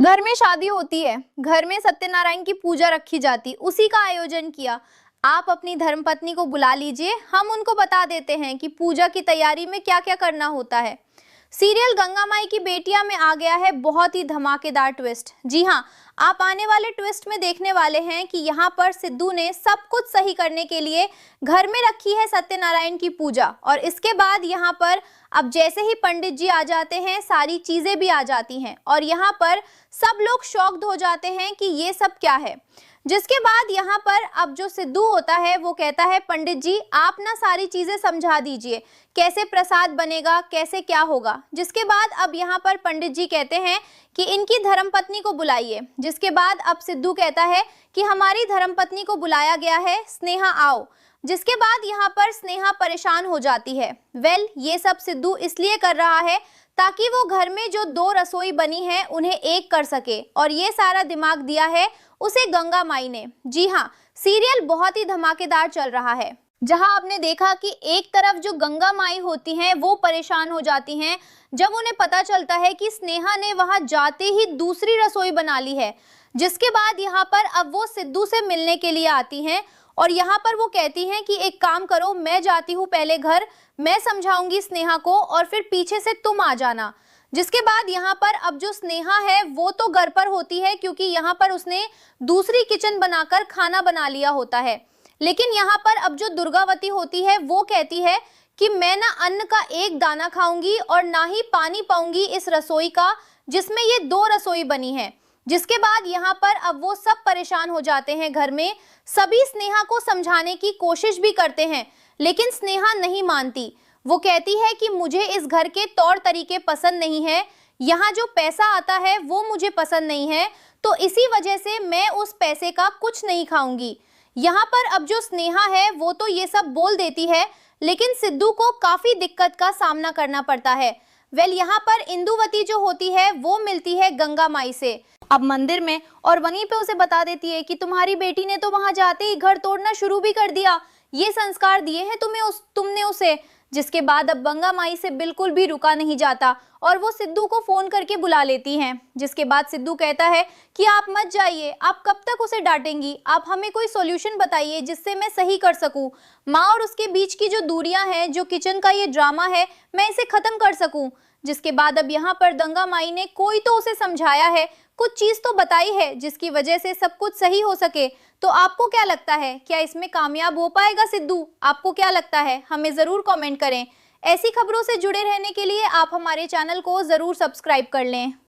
घर में शादी होती है, घर में सत्यनारायण की पूजा रखी जाती, उसी का आयोजन किया। आप अपनी धर्मपत्नी को बुला लीजिए, हम उनको बता देते हैं कि पूजा की तैयारी में क्या क्या करना होता है। सीरियल गंगा माई की बेटियां में आ गया है बहुत ही धमाकेदार ट्विस्ट। जी हाँ, आप आने वाले ट्विस्ट में देखने वाले हैं कि यहाँ पर सिद्धू ने सब कुछ सही करने के लिए घर में रखी है सत्यनारायण की पूजा, और इसके बाद यहाँ पर अब जैसे ही पंडित जी आ जाते हैं सारी चीजें भी आ जाती हैं, और यहाँ पर सब लोग शॉक्ड हो जाते हैं कि ये सब क्या है। जिसके बाद यहाँ पर अब जो सिद्धू होता है वो कहता है, पंडित जी आप ना सारी चीजें समझा दीजिए, कैसे प्रसाद बनेगा, कैसे क्या होगा। जिसके बाद अब यहाँ पर पंडित जी कहते हैं कि इनकी धर्मपत्नी को बुलाइए। जिसके बाद अब सिद्धू कहता है कि हमारी धर्मपत्नी को बुलाया गया है, स्नेहा आओ। जिसके बाद यहाँ पर स्नेहा परेशान हो जाती है। ये सब सिद्धू इसलिए कर रहा है ताकि वो घर में जो दो रसोई बनी है उन्हें एक कर सके, और ये सारा दिमाग दिया है उसे गंगा माई ने। जी हाँ, सीरियल बहुत ही धमाकेदार चल रहा है, जहां आपने देखा कि एक तरफ जो गंगा माई होती हैं वो परेशान हो जाती हैं जब उन्हें पता चलता है कि स्नेहा ने वहां जाते ही दूसरी रसोई बना ली है। जिसके बाद यहाँ पर अब वो सिद्धू से मिलने के लिए आती हैं, और यहाँ पर वो कहती हैं कि एक काम करो, मैं जाती हूँ पहले घर, मैं समझाऊंगी स्नेहा को और फिर पीछे से तुम आ जाना। जिसके बाद यहाँ पर अब जो स्नेहा है वो तो घर पर होती है, क्योंकि यहाँ पर उसने दूसरी किचन बनाकर खाना बना लिया होता है। लेकिन यहाँ पर अब जो दुर्गावती होती है वो कहती है कि मैं ना अन्न का एक दाना खाऊंगी और ना ही पानी पाऊंगी इस रसोई का, जिसमें ये दो रसोई बनी है। जिसके बाद यहाँ पर अब वो सब परेशान हो जाते हैं घर में। सभी स्नेहा को समझाने की कोशिश भी करते हैं, लेकिन स्नेहा नहीं मानती। वो कहती है कि मुझे इस घर के तौर तरीके पसंद नहीं है, यहाँ जो पैसा आता है वो मुझे पसंद नहीं है, तो इसी वजह से मैं उस पैसे का कुछ नहीं खाऊंगी। यहाँ पर अब जो स्नेहा है वो तो ये सब बोल देती है, लेकिन सिद्धू को काफी दिक्कत का सामना करना पड़ता है। यहाँ पर इंदुवती जो होती है वो मिलती है गंगा माई से अब मंदिर में, और वहीं पे उसे बता देती है कि तुम्हारी बेटी ने तो वहां जाते ही घर तोड़ना शुरू भी कर दिया, ये संस्कार दिए हैं तुमने उसे। जिसके बाद अब गंगा माई से बिल्कुल भी रुका नहीं जाता, और वो सिद्धू को फोन करके बुला लेती हैं। जिसके बाद सिद्धू कहता है कि आप मत जाइए, आप कब तक उसे डांटेंगी, आप हमें कोई सॉल्यूशन बताइए जिससे मैं सही कर सकूं, माँ और उसके बीच की जो दूरियां हैं, जो किचन का ये ड्रामा है, मैं इसे खत्म कर सकूं। जिसके बाद अब यहाँ पर गंगा माई ने कोई तो उसे समझाया है, कुछ चीज तो बताई है जिसकी वजह से सब कुछ सही हो सके। तो आपको क्या लगता है, क्या इसमें कामयाब हो पाएगा सिद्धू? आपको क्या लगता है, हमें जरूर कमेंट करें। ऐसी खबरों से जुड़े रहने के लिए आप हमारे चैनल को जरूर सब्सक्राइब कर लें।